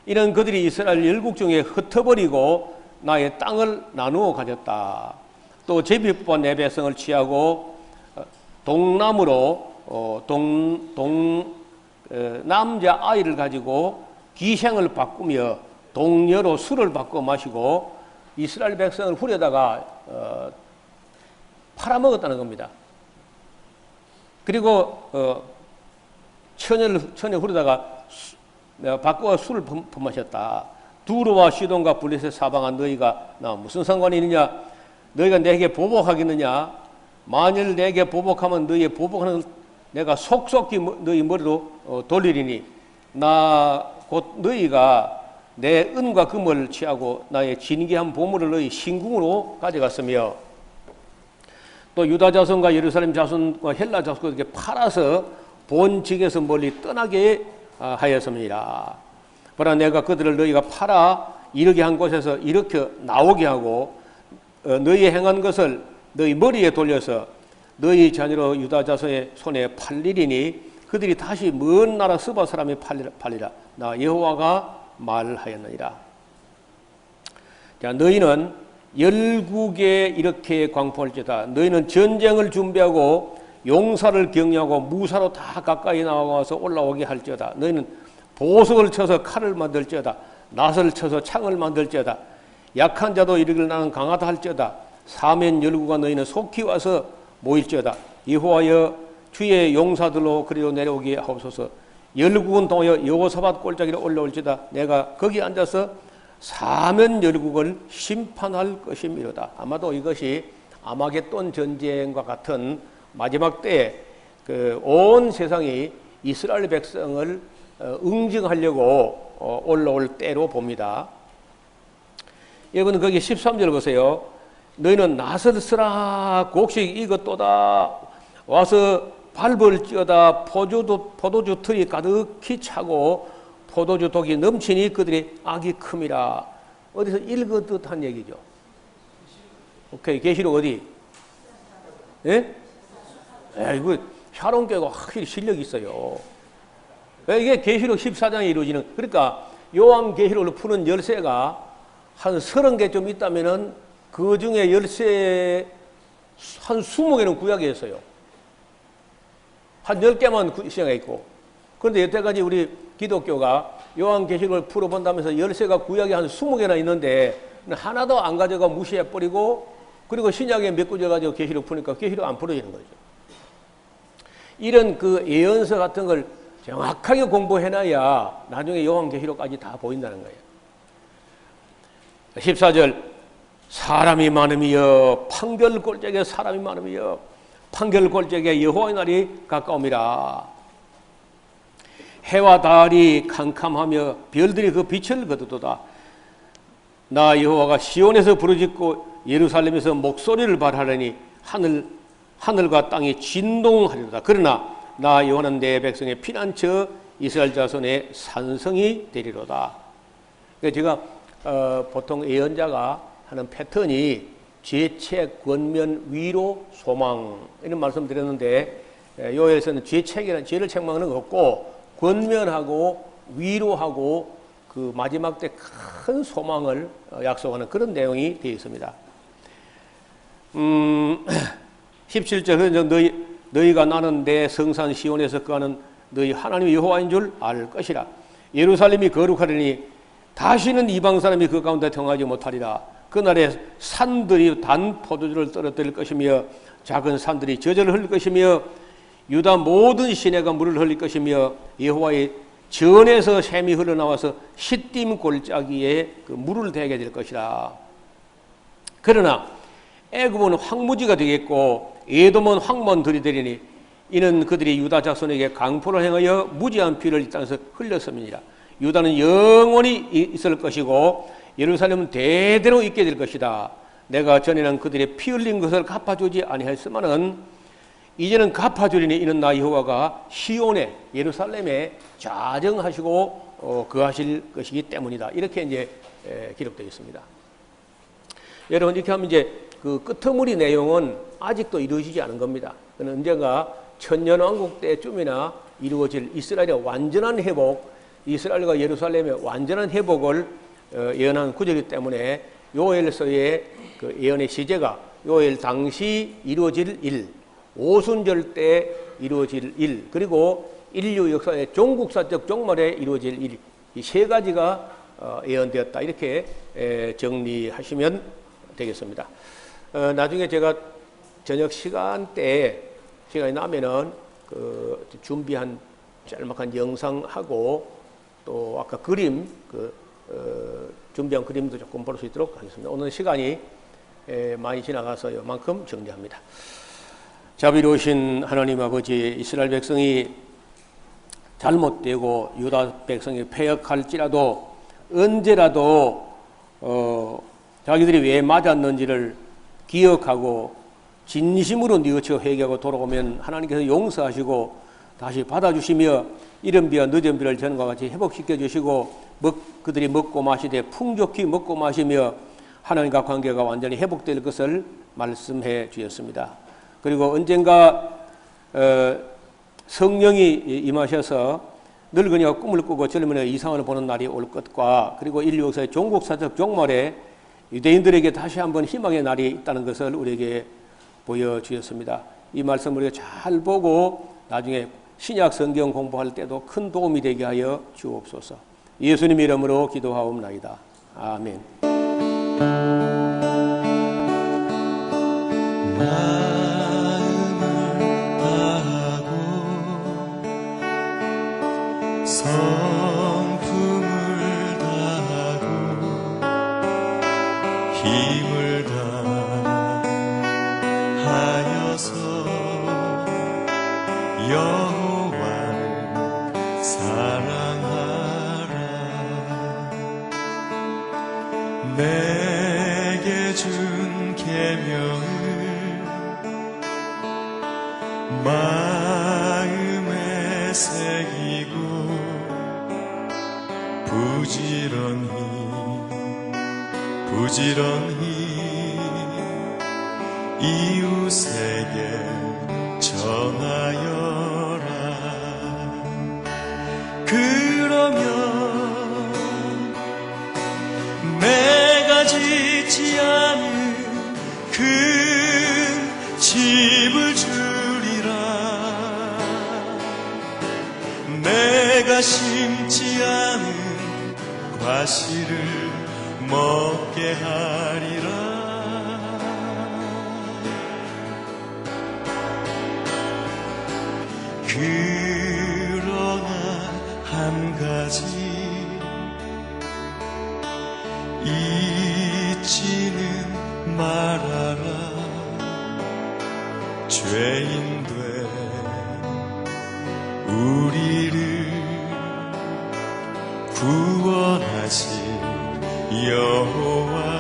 이는 그들이 이스라엘 열국 중에 흩어버리고 나의 땅을 나누어 가졌다. 또 제비법 내 백성을 취하고 동남으로 남자 아이를 가지고 기생을 바꾸며 동녀로 술을 바꿔 마시고 이스라엘 백성을 후려다가 팔아먹었다는 겁니다. 그리고 천을 후르다가 바꾸어 술을 품마셨다. 두로와 시돈과 블레셋 사방한 너희가 나 무슨 상관이 있느냐? 너희가 내게 보복하겠느냐? 만일 내게 보복하면 너희의 보복하는 내가 속속히 너희 머리로 돌리리니 나 곧 너희가 내 은과 금을 취하고 나의 진귀한 보물을 너희 신궁으로 가져갔으며 또 유다 자손과 예루살렘 자손과 헬라 자손에게 팔아서 본직에서 멀리 떠나게 하였습니다. 보라 내가 그들을 너희가 팔아 이르게 한 곳에서 이렇게 나오게 하고 너희 행한 것을 너희 머리에 돌려서 너희 자녀로 유다 자손의 손에 팔리리니 그들이 다시 먼 나라 스바 사람이 팔리라. 나 여호와가 말하였느니라. 자, 너희는 열국에 이렇게 광포할지다. 너희는 전쟁을 준비하고 용사를 격려하고 무사로 다 가까이 나와서 올라오게 할지어다. 너희는 보석을 쳐서 칼을 만들지어다. 낫을 쳐서 창을 만들지어다. 약한 자도 이르기를 나는 강하다 할지어다. 사면 열국과 너희는 속히 와서 모일지어다. 여호와여 주의 용사들로 그리로 내려오게 하옵소서. 열국은 동하여 여호사밧 골짜기로 올라올지다. 내가 거기 앉아서 사면 열국을 심판할 것이미로다. 아마도 이것이 아마겟돈 전쟁과 같은 마지막 때에 온 세상이 이스라엘 백성을 응징하려고 올라올 때로 봅니다. 여러분 거기 13절 보세요. 너희는 낫을 쓰라 곡식 이것도다 와서 밟을지어다. 포도주 틀이 가득히 차고 포도주 독이 넘치니 그들의 악이 큼이라. 어디서 읽었듯한 얘기죠. 오케이. 계시록 어디? 예? 이거 샤론교가 확실히 실력이 있어요. 이게 계시록 14장에 이루어지는, 그러니까 요한계시록을 푸는 열쇠가 한 30개 좀 있다면은 그 중에 열쇠 한 20개는 구약이었어요. 한 10개만 시행해 있고. 그런데 여태까지 우리 기독교가 요한계시록을 풀어본다면서 열쇠가 구약에 한 20개나 있는데 하나도 안 가져가 무시해버리고 그리고 신약에 몇 구절 가지고 계시록 푸니까 계시록 안 풀어지는 거죠. 이런 그 예언서 같은 걸 정확하게 공부해놔야 나중에 요한계시록까지 다 보인다는 거예요. 14절 사람이 많음이여 판결골짜기에 사람이 많음이여 판결골짜기에 여호와의 날이 가까움이라. 해와 달이 캄캄하며 별들이 그 빛을 거두도다. 나 여호와가 시온에서 부르짖고 예루살렘에서 목소리를 발하려니 하늘과 땅이 진동하리로다. 그러나 나 여호와는 내 백성의 피난처 이스라엘 자손의 산성이 되리로다. 제가 보통 예언자가 하는 패턴이 죄책, 권면, 위로, 소망 이런 말씀 드렸는데 요엘서는 죄책이라는 죄를 책망하는 거 없고 권면하고 위로하고 그 마지막 때 큰 소망을 약속하는 그런 내용이 되어 있습니다. 17절 너희가 나는 내 성산 시온에서 거하는 너희 하나님 여호와인 줄 알 것이라. 예루살렘이 거룩하리니 다시는 이방 사람이 그 가운데 통하지 못하리라. 그날에 산들이 단 포도주를 떨어뜨릴 것이며 작은 산들이 저절을 흘릴 것이며 유다 모든 시내가 물을 흘릴 것이며 여호와의 전에서 샘이 흘러나와서 시딤 골짜기에 그 물을 대게 될 것이라. 그러나 애굽은 황무지가 되겠고 에돔은 황무만 들이대리니 이는 그들이 유다 자손에게 강포를 행하여 무지한 피를 이 땅에서 흘렸음이니라. 유다는 영원히 있을 것이고 예루살렘은 대대로 있게 될 것이다. 내가 전에는 그들의 피 흘린 것을 갚아주지 아니하였으마는 이제는 갚아주리니 이는 나 여호와가 시온에 예루살렘에 좌정하시고 거하실 것이기 때문이다. 이렇게 이제 기록되어 있습니다. 여러분 이렇게 하면 이제 그 끄트머리 내용은 아직도 이루어지지 않은 겁니다. 그는 언젠가 천년왕국 때쯤이나 이루어질 이스라엘의 완전한 회복, 이스라엘과 예루살렘의 완전한 회복을 예언한 구절이기 때문에 요엘서의 그 예언의 시제가 요엘 당시 이루어질 일, 오순절 때 이루어질 일, 그리고 인류 역사의 종국사적 종말에 이루어질 일, 이 세 가지가 예언되었다. 이렇게 정리하시면 되겠습니다. 나중에 제가 저녁 시간대에 시간이 나면은 그 준비한 짤막한 영상하고 또 아까 그림 준비한 그림도 조금 볼 수 있도록 하겠습니다. 오늘 시간이 많이 지나가서 이만큼 정리합니다. 자비로우신 하나님 아버지, 이스라엘 백성이 잘못되고 유다 백성이 패역할지라도 언제라도 자기들이 왜 맞았는지를 기억하고 진심으로 뉘우쳐 회개하고 돌아오면 하나님께서 용서하시고 다시 받아주시며 이른 비와 늦은 비를 전과 같이 회복시켜 주시고 그들이 먹고 마시되 풍족히 먹고 마시며 하나님과 관계가 완전히 회복될 것을 말씀해 주셨습니다. 그리고 언젠가 성령이 임하셔서 늙은이가 꿈을 꾸고 젊은이가 이상을 보는 날이 올 것과 그리고 인류 역사의 종국사적 종말에 유대인들에게 다시 한번 희망의 날이 있다는 것을 우리에게 보여주셨습니다. 이 말씀을 우리가 잘 보고 나중에 신약 성경 공부할 때도 큰 도움이 되게 하여 주옵소서. 예수님 이름으로 기도하옵나이다. 아멘. 성품을 다하고 힘을 다하여서 여호와를 사랑하라. 내게 준 계명을 마음에 새기고 부지런히 이웃에게 전하여라. 그러면 내가 짓지 않은 큰 집을 주리라. 내가 심지 않은 과실을 먹게 하리라. 그러나 한 가지 잊지는 말아라. 죄인 돼 우리를 구원하신 여호와